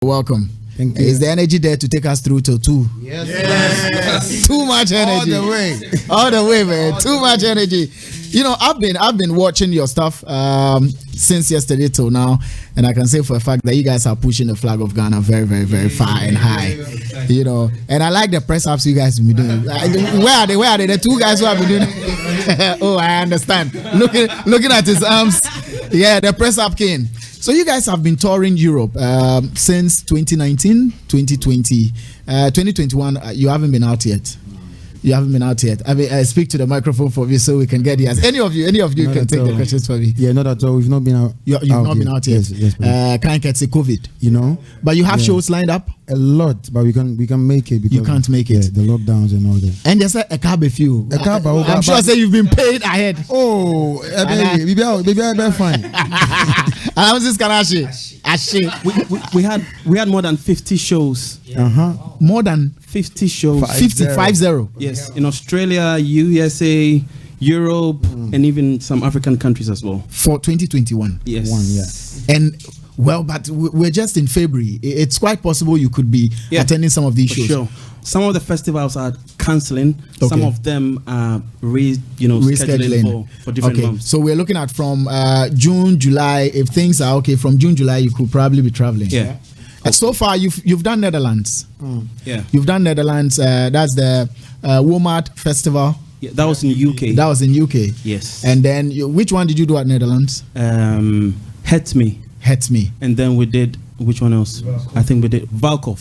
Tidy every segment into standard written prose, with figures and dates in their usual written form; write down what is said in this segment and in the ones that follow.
Welcome. Thank you. Is the energy there to take us through to 2? Yes. Too much energy. All the way, man. Too much energy. You know, I've been watching your stuff since yesterday till now, and I can say for a fact that you guys are pushing the flag of Ghana very, very, very far and high. You know, and I like the press ups you guys have been doing. Where are they? Where are they? The two guys who have been doing. Oh, I understand. Looking at his arms. Yeah, the press up king. So you guys have been touring Europe since 2019, 2020, 2021. You haven't been out yet. You haven't been out yet. I mean, speak to the microphone for me so we can get here. Any of you can take the questions for me. Yeah, not at all. We've not been out. You've not been out yet. Yes, can't get COVID. You know, but you have shows lined up. A lot, but we can make it. Because you can't make it. The lockdowns and all that. And there's a cab a few. I'm sure say you've been paid ahead. Oh, maybe I'll fine. How's this Kanashi? We had more than 50 shows. More than 50 shows. 50. Yes, in Australia, USA, Europe, and even some African countries as well. For 2021. Yes. And well, but we're just in February. It's quite possible you could be attending some of these shows. Sure. Some of the festivals are cancelling. Okay. Some of them are rescheduling for different months. So we're looking at from June, July. If things are okay, from June, July, you could probably be traveling. Yeah. And so far, you've done Netherlands. Yeah. You've done Netherlands. That's the Walmart Festival. Yeah, that was in UK. That was in UK. Yes. And then which one did you do at Netherlands? Hurt Me. And then we did, which one else? I think we did Valkov.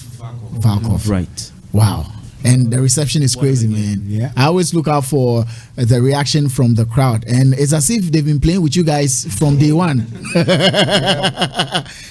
Right. Wow. And the reception is crazy, man. Yeah. I always look out for the reaction from the crowd. And it's as if they've been playing with you guys from day one.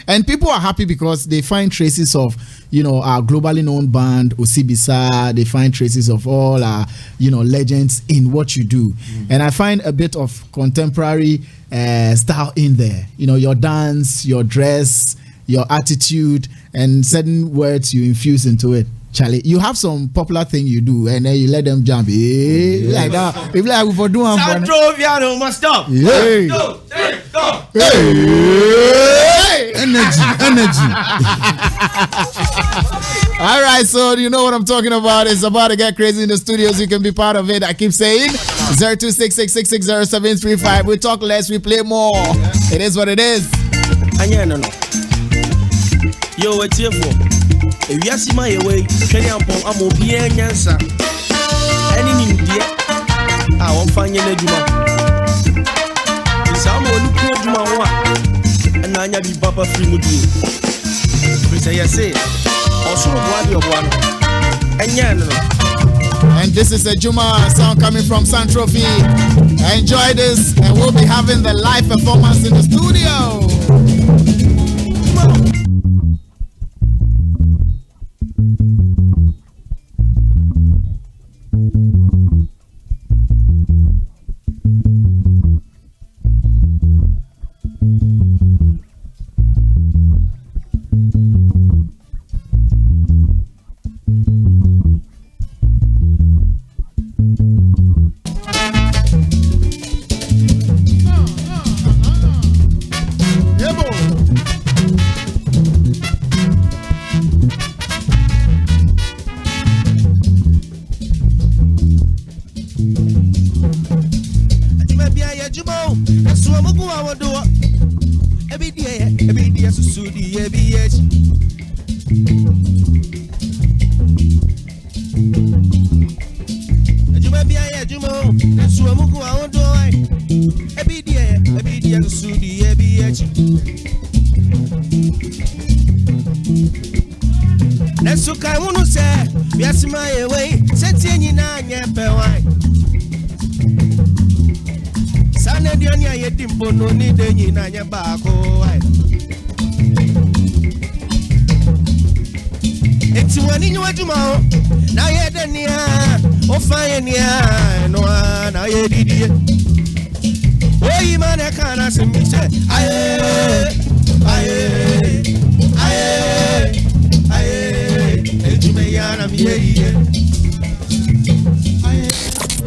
And people are happy because they find traces of, our globally known band, Osibisa. They find traces of all our, legends in what you do. And I find a bit of contemporary style in there. Your dance, your dress, your attitude, and certain words you infuse into it. Charlie, you have some popular thing you do, and then you let them jump. Like that. If like we for doing Santrofi Band must stop. Hey. 1, 2, 3, go. Hey. Energy. All right, so you know what I'm talking about. It's about to get crazy in the studios. You can be part of it. I keep saying 0266660735. We talk less, we play more. It is what it is. No. Yo, what's here for? If you see my way, can you put a mobile answer? Any India, I won't find you. Some will look Juma, and I be Papa free with you. Which I say, also one. And this is a Juma song coming from Santrofi. Enjoy this, and we'll be having the live performance in the studio.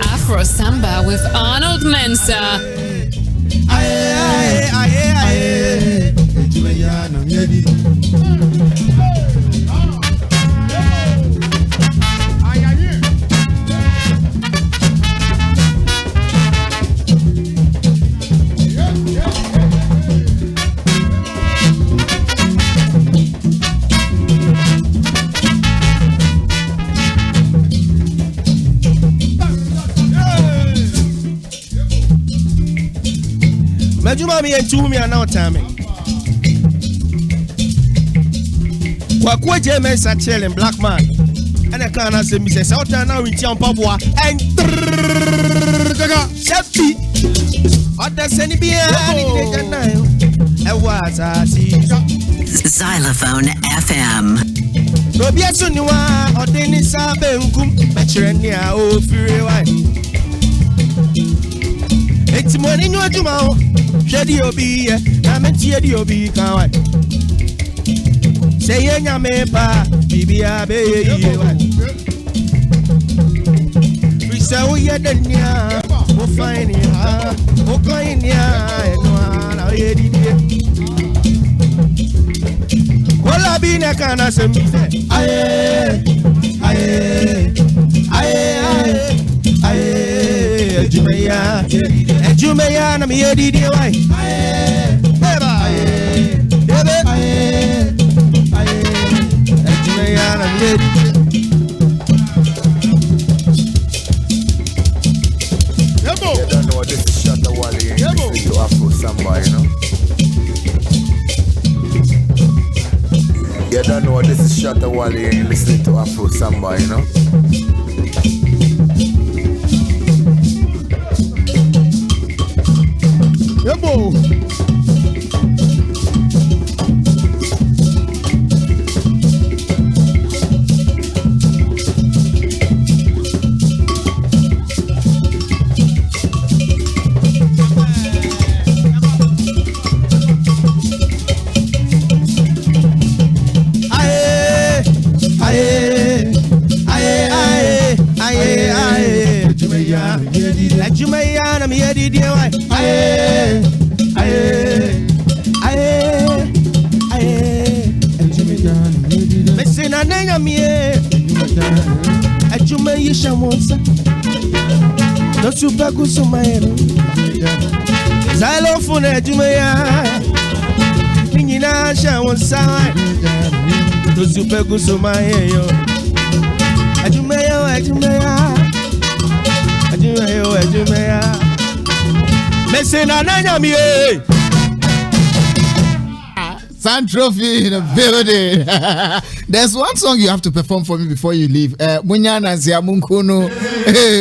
Afro Samba with Arnold Mensah. Aye. But you mommy and two me are now time. Kwakwa James are chilling black man. And I can't say Mrs. Outer now in Tian Papua and Shefty. What does any be? Zylofon FM. No be a sunua or Dennis Abenkum, Matrenia, oh, Fury White. It's money no tomorrow. Shady Obi, I'm a Shady Obi, Kawan. Say, Yamapa, Bibia, baby. We saw you at the near, we'll find you, we'll find you, and one, I'll hear it. Well, I've been a kind of some aye, aye, aye, aye, Jumaya, Jumaya, I'm here, did you? Aye, never, aye, never, aye, Jumaya, I'm here. You don't know what this is shut the wall here. You Afro Samba, you know. You don't know what this is shut the wall here. You listening to Afro Samba, you know. Yebo. Jumaya, I'm here, did you? Aye, aye, aye, aye, Missing a name, I'm here. A Jumaya Shamonsa. No super good so my Zylofon Jumaya. Nina Shamonsa. No super good so my a Jumaya, a Jumaya. Santrofi in the building. There's one song you have to perform for me before you leave. Munya Nansia Munkuno.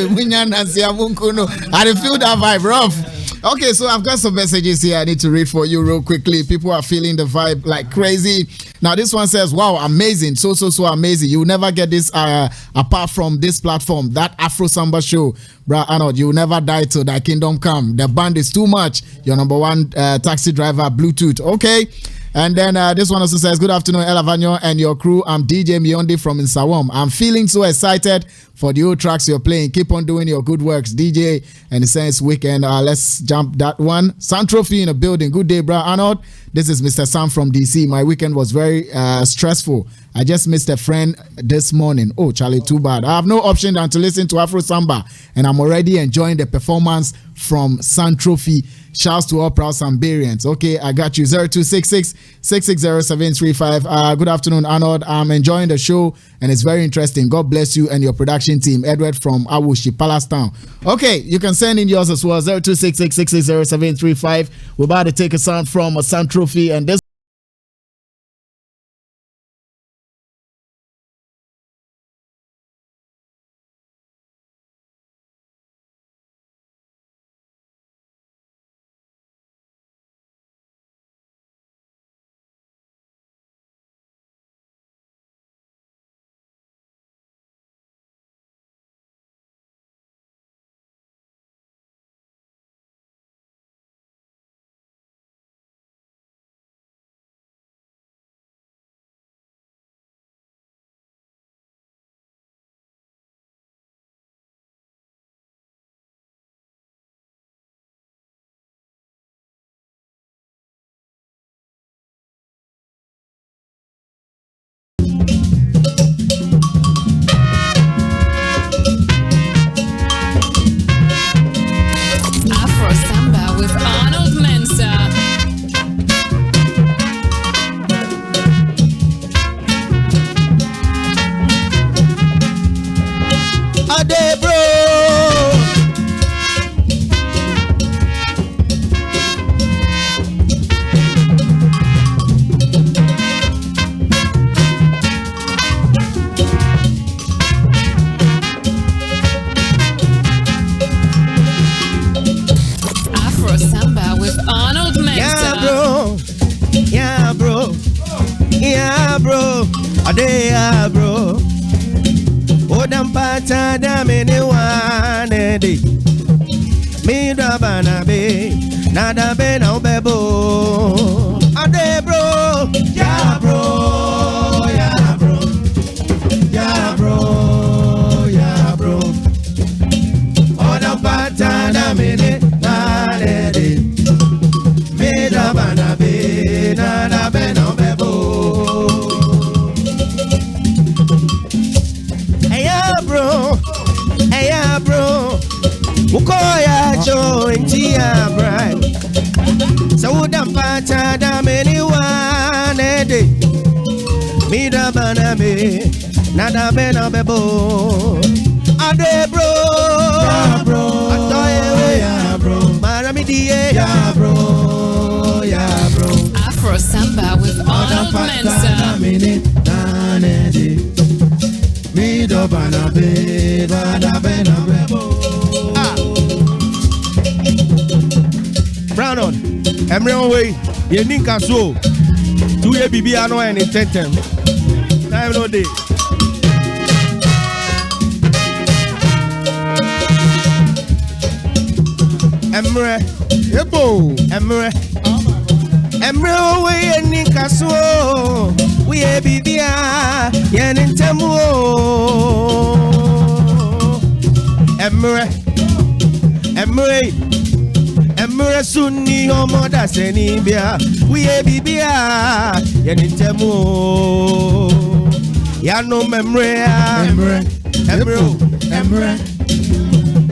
Munya Nansia Munkuno. I feel that vibe rough. Okay, so I've got some messages here I need to read for you real quickly. People are feeling the vibe like crazy. Now this one says, wow, amazing. So amazing. You'll never get this apart from this platform. That Afro Samba show. Bruh, Arnold, you'll never die till thy kingdom come. The band is too much. Your number one taxi driver, Bluetooth. Okay. And then this one also says, good afternoon, Elavanyo and your crew. I'm DJ Miondi from Insawam. I'm feeling so excited for the old tracks you're playing. Keep on doing your good works, DJ. And it says weekend. Let's jump that one. Santrofi in the building. Good day, bro. Arnold. This is Mr. Sam from DC. My weekend was very stressful. I just missed a friend this morning. Oh, Charlie, too bad. I have no option than to listen to Afro Samba. And I'm already enjoying the performance from Santrofi. Shouts to all proud Sambarians. Okay, I got you. 0266 660 Good afternoon, Arnold. I'm enjoying the show and it's very interesting. God bless you and your production team. Edward from Awushi, Palace Town. Okay, you can send in yours as well. 0266 660 We're about to take a sound from a Santrofi and this Adea bro. Odam pata da mene wane de. Me da bana be. Nada be na bebo. Ade bro. Ya bro. Ya bro. Ya bro. Ya bro. Odam pata da mene wane de. Me da bana be. Nada be na bebo. Hey bro, Ukoya join Tia Bride. So wouldn't pata da many one a day. Me da banabe, nada bena bebo. Ade bro, ya bro, atoye ya bro, maramidi ya bro, ya bro. Afro Samba with Arnold Mensa. Me do banabe, banabe. Brown on, Emre way, ye ninka so. 2 year BB ano and in 10. Time no day. Emre, Ebo, Emre way ye ninka so. We ye BB yen in temu. Emre sunni homo da senibia. We ye bibia yenintemu. Ya no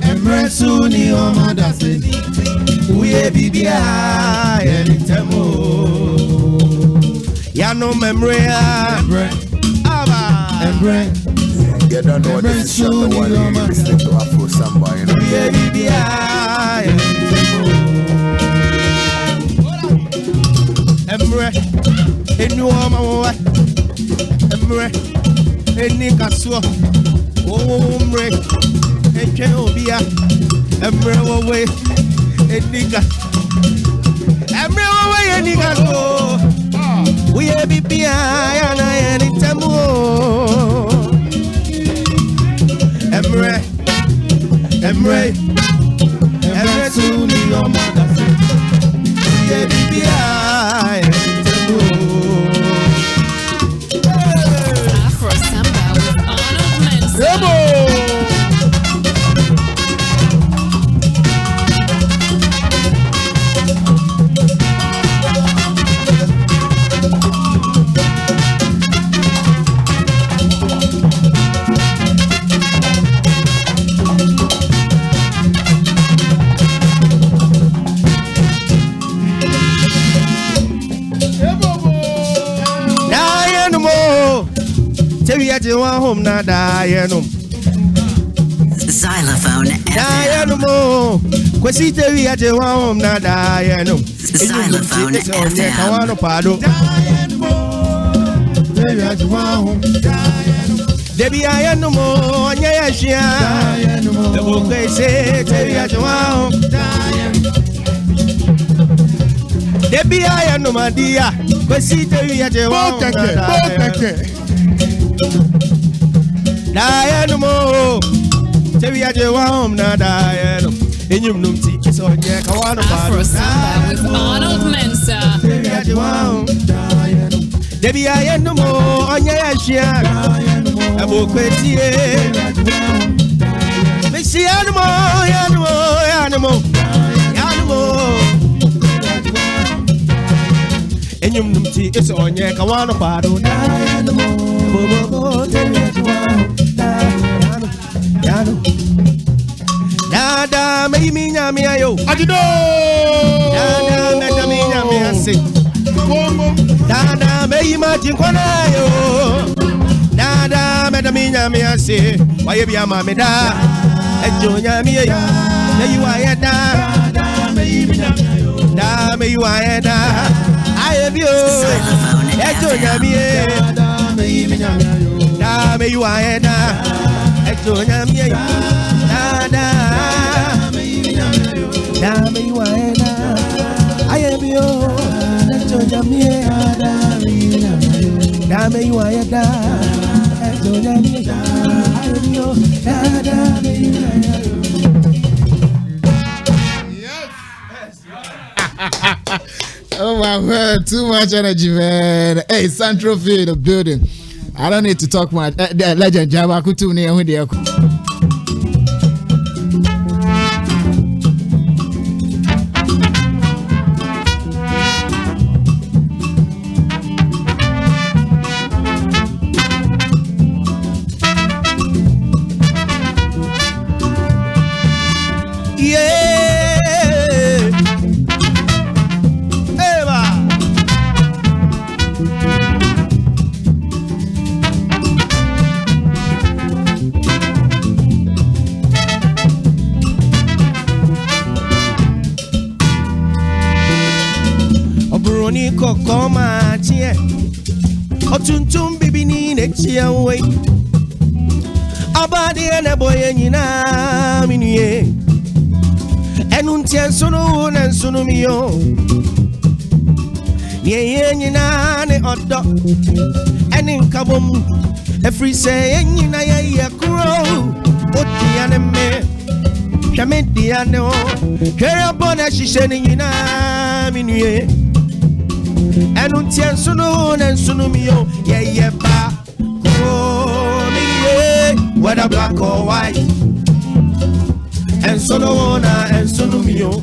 Emre sunni homo da senibia. We ye bibia yenintemu. Ya no Emre You don't know this is shut the wall. You listening to Afro Samba, you know. Yeah, Emre, enu ama wa. Emre, eni kasua. Oh, Emre, enche obia. Emre we, enika. Emre we, enika so. We bibia yana eni temu. Emre sunni your mother say. Yeah, BBI. Afro Samba with Arnold Mensa. Home na Dianum Zylofon Dianum Quasita we at your home na Dianum Zylofon Kawano Pado Debbie I am no more Nyashia The book they say Terry at your home Debbie I am no my dear Quasita we at your home Dianum, Terry at your home, not Dianum. In your room, teachers on your Kawano Afro Samba with Arnold Mensa. Terry at your home, Dianum. Debbie, I am no more on your share. I will quit here. Missy animal. In your room, teachers on your Kawano Pado. Dada me nyame ayo ajudo dada me nyame ase dada me imagine kwana ayo dada me nyame ase waye bia ma me da ejo nyame ayo na yiwa da dada me nyame ayo da me yiwa da aye bio ejo nyame dada me nyame ayo da me yiwa da ejo nyame ayo Dame waena, I am your, Dame you are da. Oh my word, too much energy, man. Hey, Santrofi in the building. I don't need to talk much. Legend Java Kutuni and Windia. Kokoma tie otuntum bibini ne tia we abade na boye nyina minue enuntia sunu na sunu miyo ye nyina ne odo eni nkabom every say nyina ye kuro otia ne me hwamedia ne o hwe bona hihye ne nyina minue Enuntia sunu na sunu miyo ye ba oh me whether black or white and sunu miyo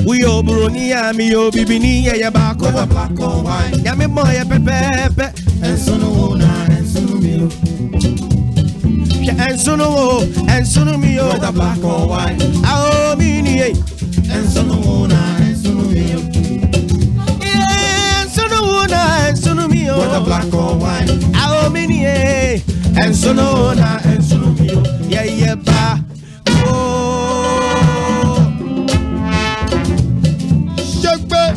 we obronia miyo bibini ye ba ko black or white ya me boy pepe and sunu miyo and sunu miyo whether black or white ah me ni and sunu miyo whether black or white, how many and so no and so no yeah ba oh shagbe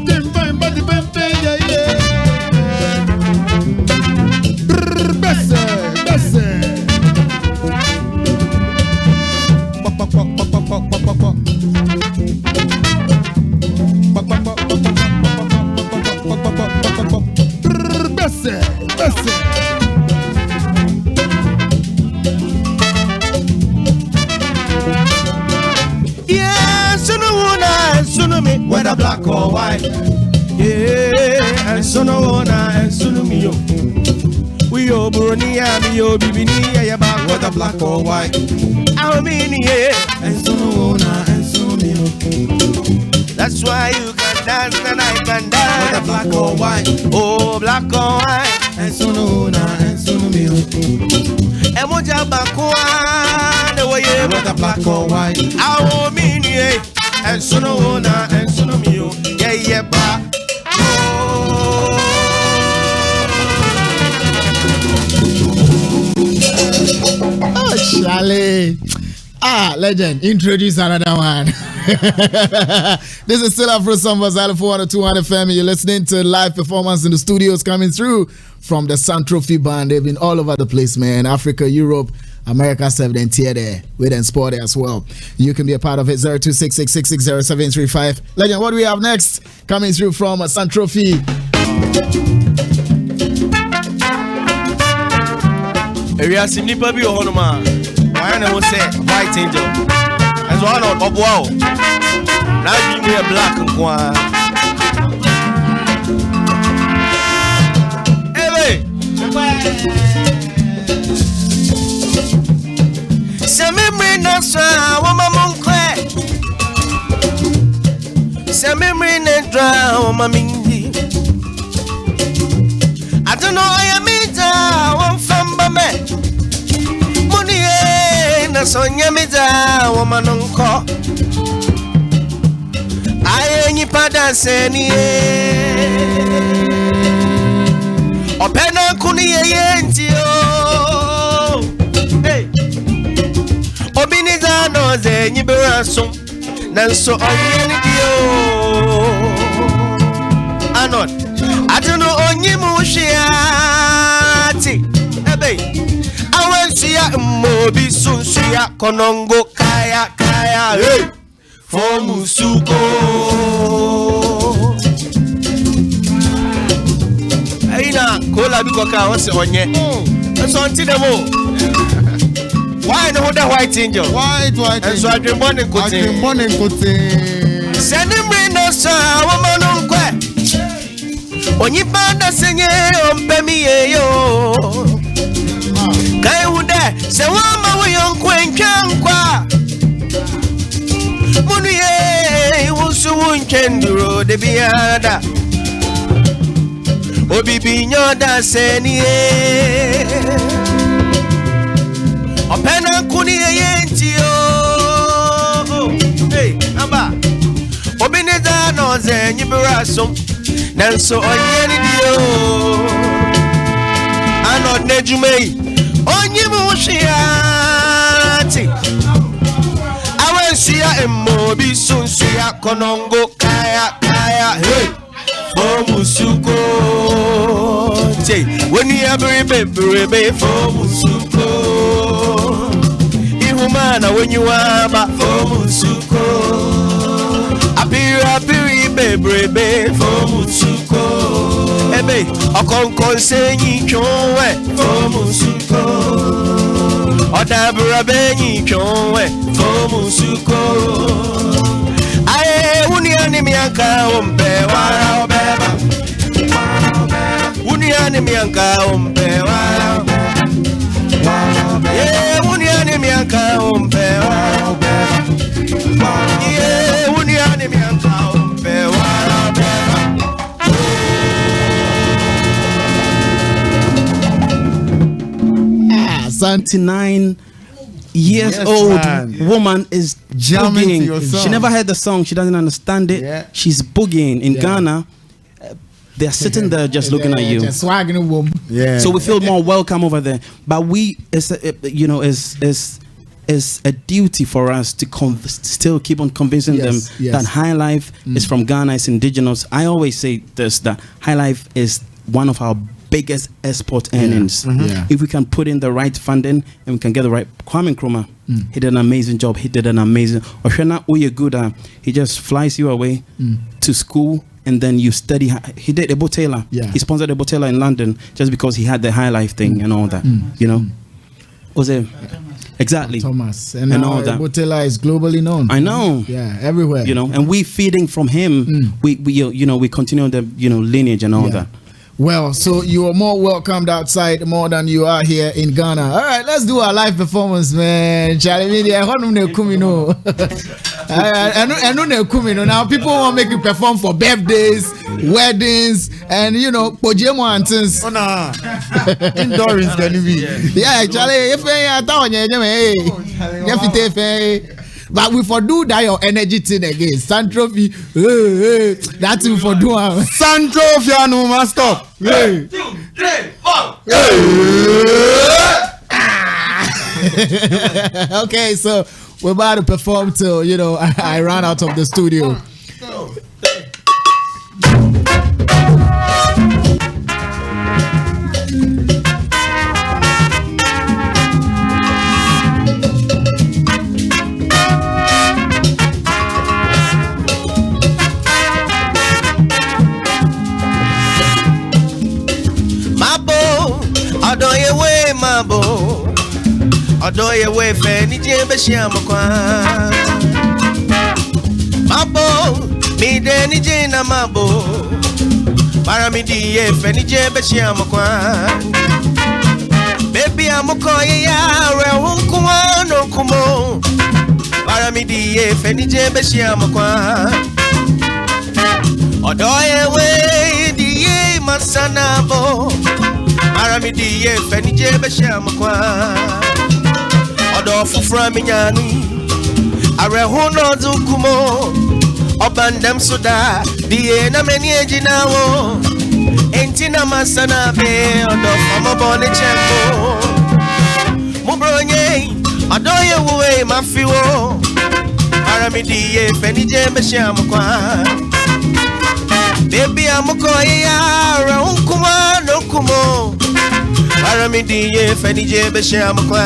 dimba badi bembe yeah besse whether black or white, yeah, and so no and so no me yo. We all bronia me yo bibini ya back whether black or white. I mean yeah, and so no and so no me yo. That's why you can dance and I can dance whether black or white. Oh, black or white, and so no and so no me yo. And what ya back the way you whether black or white. I mean yeah. And so no and so no me yeah ba oh Charlie legend introduce another one. This is still Afro Samba Zylofon 200 FM. You're listening to live performance in the studios coming through from the Santrofi Band. They've been all over the place, man. Africa, Europe, America 7 tier there with and sport there as well. You can be a part of it. 0266660735. Legend, what do we have next? Coming through from Santrofi. We are simply baby honoma. Why not say white angel? As one of wow. Now we are black and one. Memory na sa wama monkwe se memory na dra wama mingi I don't know I am ita wan famba me money na sonya mita wama nonko aye nyi pada se ni opena kuni ye ntio Obiniza no ze nyiberaso nanso onye ni dio Anot aduno onye mu hwiati ebe awansia mmobi sunsuya konongo kaya hey fomu suko kola bi koka won se onye so anti dem o why no the white angel White and so adwen born kote send him no so woman nkwa onyi banda senye ompemi ye yo kai wuda se wama wo yonkwa nkwa munu ye wusu wunkenduro de biada obibi nyoda seni ye opena kuni ye ntio hey amba obineza no ze nyibiraso nanso onyeni dio ano nejumei onyimu hwiati awensia emobi sunsia konongo kaya hey fomusuko che woni abere fomusuko ihumana wenyuaba fomusuko apiri bebrebe fomusuko ebe okonkon senyi chonwe fomusuko odabura benyi chonwe fomusuko aye uniani mianka ompe wala obeba uniani mianka ompe wala yeah uniani mianka ompe wala obeba yeah uniani mianka ompe wala obeba 79 years old woman is jamming to your boogieing. song. She never heard the song. She doesn't understand it. Yeah. She's boogieing in Ghana. They're sitting there just looking at you. Just swagging a woman. Yeah. So we feel more welcome over there. But we, it's a duty for us to still keep on convincing them that high life is from Ghana, it's indigenous. I always say this, that high life is one of our biggest export earnings. If we can put in the right funding and we can get the right Kwame Nkrumah, he did an amazing job. He did an amazing Oshena Uyeguda, he just flies you away to school and then you study. He did a Botela. He sponsored a Botela in London just because he had the high life thing and all that. You know? Was it exactly Thomas and all that. Botela is globally known. I know. Yeah, everywhere. You know, and we feeding from him. We continue the lineage and all that. Well, so you are more welcomed outside more than you are here in Ghana. All right, let's do our live performance, man. Charlie Media, I know now people want to make you perform for birthdays, weddings, and pojemo and things. Oh nah, indoor is gonna be. Yeah, Charlie, but we for do that your energy thing again. Santrofi, that's we for do. Santrofi no must stop. 1, 2, 3, 4. Okay, so we're about to perform till I ran out of the studio. Odoye we fe ni jembe shiamakwa mabo mi de ni jina mabo para mi di ye fe ni jembe shiamakwa baby amuko ya re hunkuwa no kumo para mi di ye fe ni jembe shiamakwa odoye we di ye masanabo para mi di ye fe ni jembe shiamakwa Odo fufra minyani arehono dukumo obandem soda die na meni ejinawo entina masana be odo famo bone chembo mubronye odoye wuwe mafiwo aramidie fenije meshamkwa baby amuko ya rahunkuma nokumo aramidie fenije meshamkwa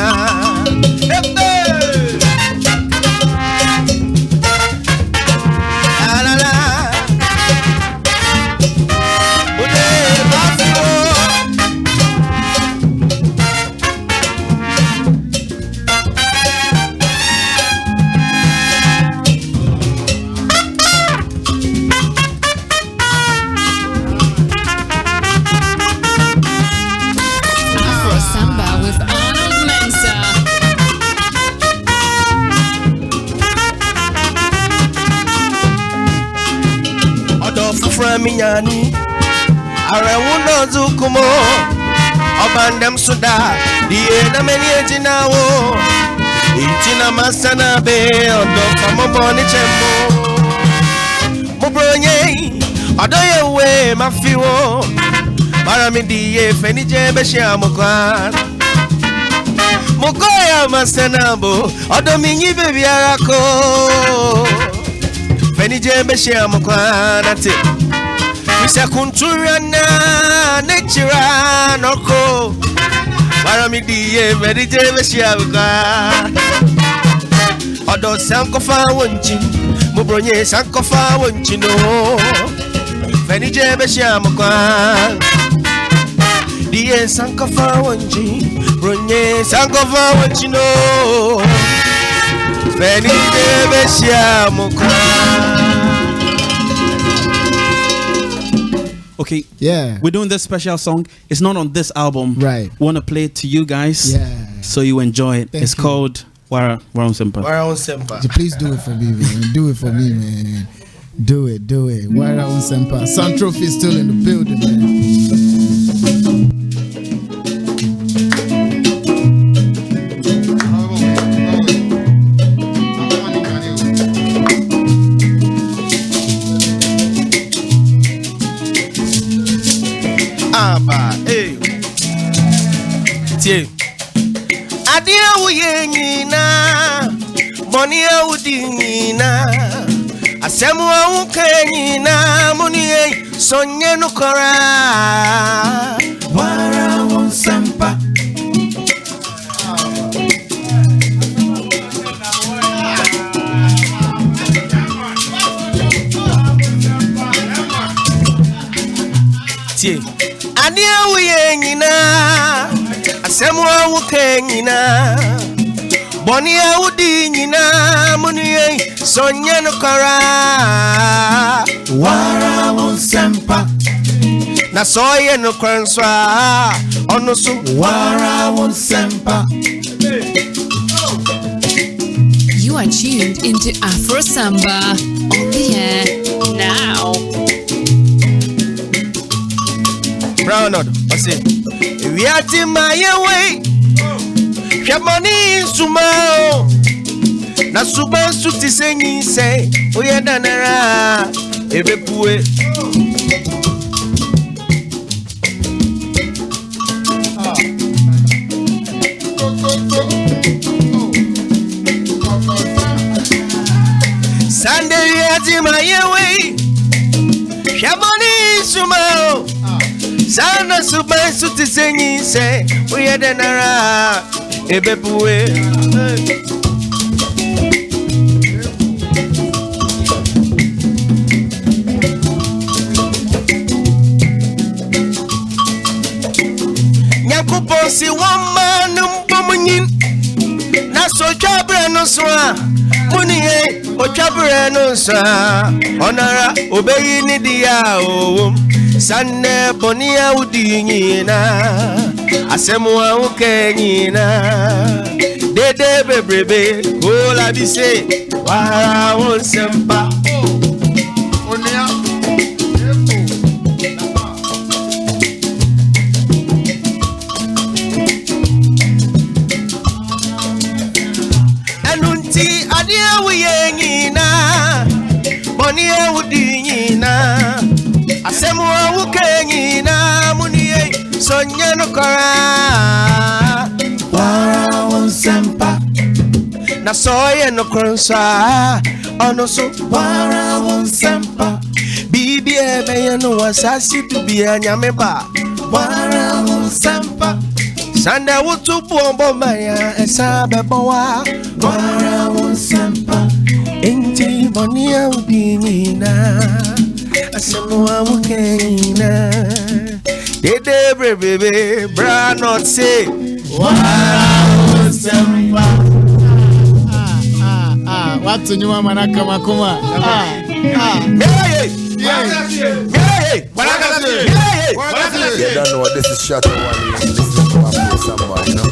minyani arewuno zukumo obandem suda die na meni ejinawo itina masana be odo famoboni chemo mubronye odoye we mafiwo marami die fenije beshia mukwan mukoya masanabo odo minyi bebi arako fenije beshia mukwan ate Misa kunturana nechira noko marami die fenije beshia mukwan odo sankofa wonchi mubronye sankofa wonchi no fenije beshia mukwan die sankofa wonchi bronye sankofa wonchi no fenije beshia mukwan. Okay, yeah, we're doing this special song. It's not on this album. Right. We want to play it to you guys, so you enjoy it. It's called Wara Sempa. Wara Sempa. Please do it for me, man. Do it for me, man. Do it. Wara Sempa. Santrofi is still in the building, man. Adia uyengina bonia udingina asemu awukenyina munie sonye nukora Wara Sempa. Adia uyengina asemu awukenyina bonia udingina munie sonye nukora Wara Sempa. Na soye nukora nswa onusu Wara Sempa. You are tuned into Afro Samba on the air now. Brownard, I say, we are to my way. Shamani Sumao. Na suba suti senyi say, Oya danara, Ebepue. Sunday, we are to my way. Shamani Sumao. Sana suba suti senyi say, Oya danara, Ebepue. Si one man mpomunyin na so chabre no so muniye o chabre no so onara obeyi ni dia o sanne bonia udinyina asemu awukenyina dede bebrebe ko la bi se Wara Sempa onia adia uyengina bonia udinyina asemu awukenyina munie sonye nukora Wara Sempa. Na soye nukora nswa onusu Wara Sempa. Bibi ebe yenu wasasi tubia nyameba Wara Sempa. Sanda wutu bombo maya esa bebowa Wara Sempa. Enti bonia udinina asemu awukenyina dede brebe bra not say Wara Sempa. Watu nyuma manaka makuma. Hey. You don't know what this is shot one. Listen to Afro Samba, you know.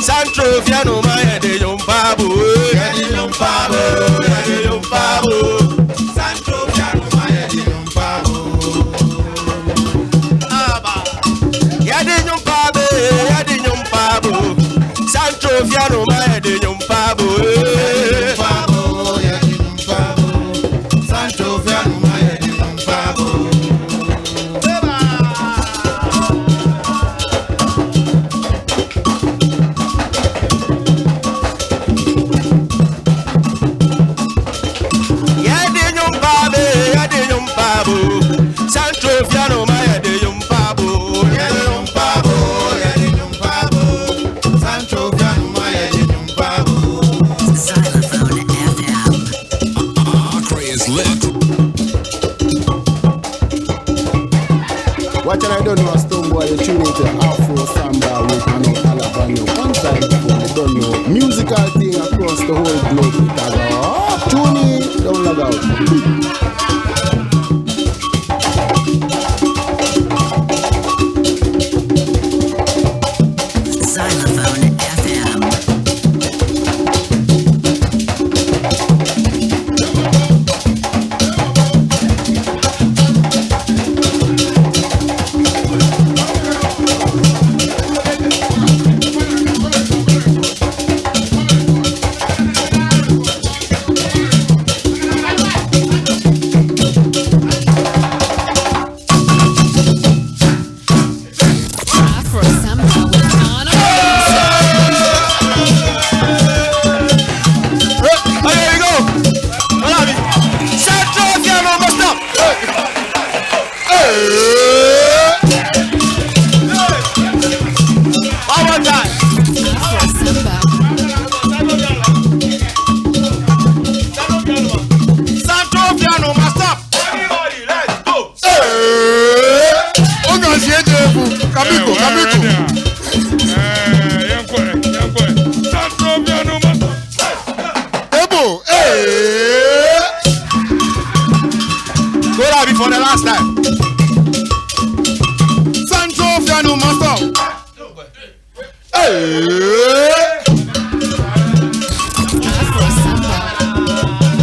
Santrofi no ma yede yum pabo. Santrofi no ma yede yum pabo. Aba. Yede yum pabo. Santrofi no ma yede yum pabo. Santrofi no ma yede yum pabo. Santrofiano Maya de Yumpabo, Santrofiano Maya de Yumpabo. Zylofon FM. Crazy lit. What I don't know, a stone boy, you tune into Afro Samba with Unauthorized on your one side before you don't know. Musical thing across the whole globe. It has a tune in, don't log out. Zylofon FM. Afro Samba with Oh, here we go. Hold on. Santrofiano must stop. One more time. Afro Samba. Santrofiano must stop. Everybody, let's go. Kamiko. Ebo, Go down before the last time. Santrofiano master. Afro Samba.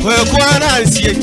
Kwe kwa nansiye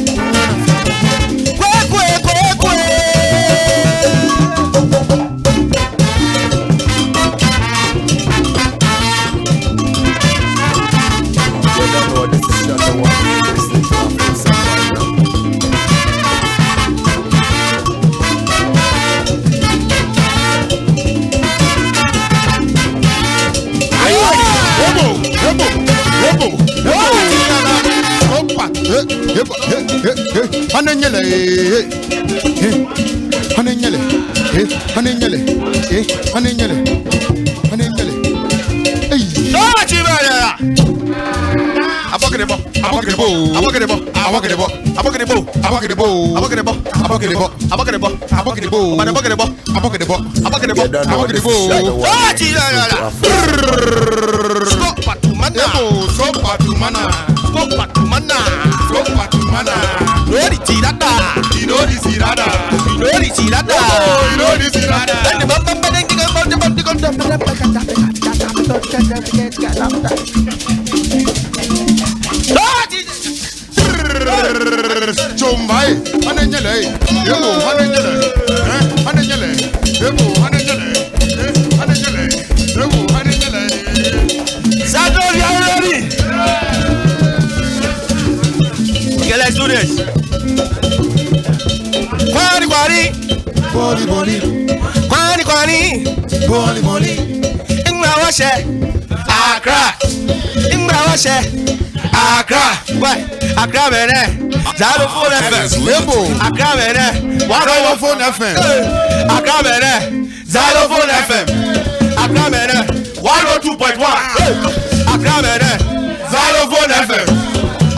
Let's do this. Quani. Ingawashe. Accra. Accra bene. Zylofon FM. Accra bene. Zylofon FM. Accra bene. Zylofon FM. Accra bene. 102.1. Accra bene. Zylofon FM.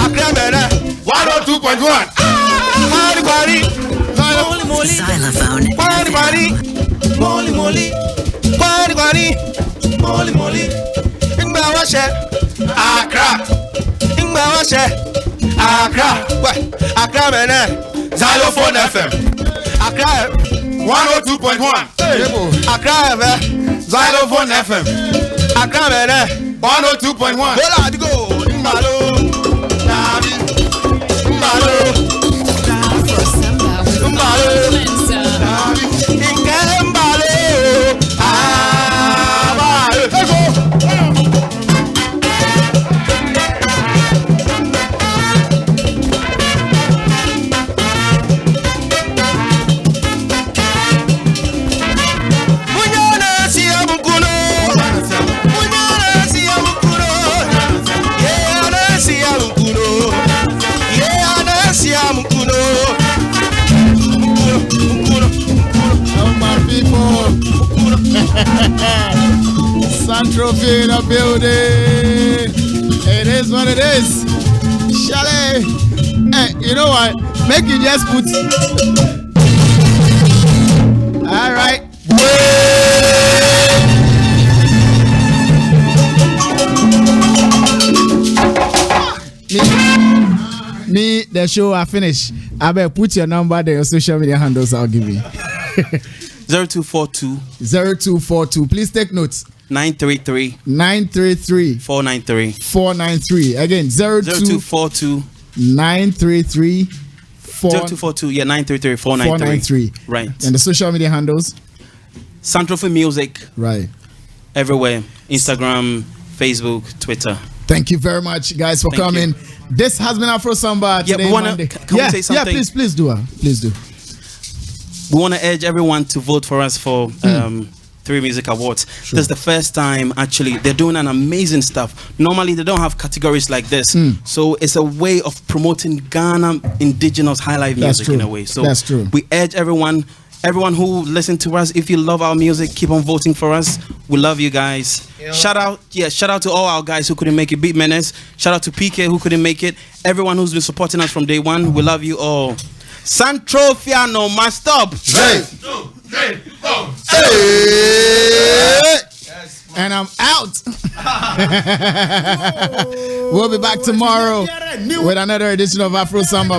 Accra bene. 102.1. Quani. Xylophone Quani. Ingawashe. Accra. Accra bene. Zylofon FM. Accra 102.1. Accra bene. Zylofon FM. Accra bene. 102.1. Hola, go. Mbalo. Afro Samba with influencer. Santrofi in the building. It is what it is. Chalet. Hey, you know what? Make you just put. All right. Me, the show I finish. I better put your number there, your social media handles. I'll give you. 0242. Please take notes. 933 493 493. Again, 0242 933 0242. Yeah, 933 493. Right. And the social media handles? Santrofi Music. Right. Everywhere. Instagram, Facebook, Twitter. Thank you very much, guys, for coming. This has been Afro Samba today. Can we say something? Yeah, please do. Please do. We want to urge everyone to vote for us for 3 Music Awards. Sure. This is the first time, actually. They're doing an amazing stuff. Normally, they don't have categories like this. So it's a way of promoting Ghana indigenous high-life music in a way. So that's true. We urge everyone who listen to us, if you love our music, keep on voting for us. We love you guys. Yeah. Shout out to all our guys who couldn't make it. Beat Menace. Shout out to PK who couldn't make it. Everyone who's been supporting us from day one. We love you all. Santrofiano must stop. 1, 2, 3, 4. Hey. And I'm out. We'll be back tomorrow with another edition of Afro Samba.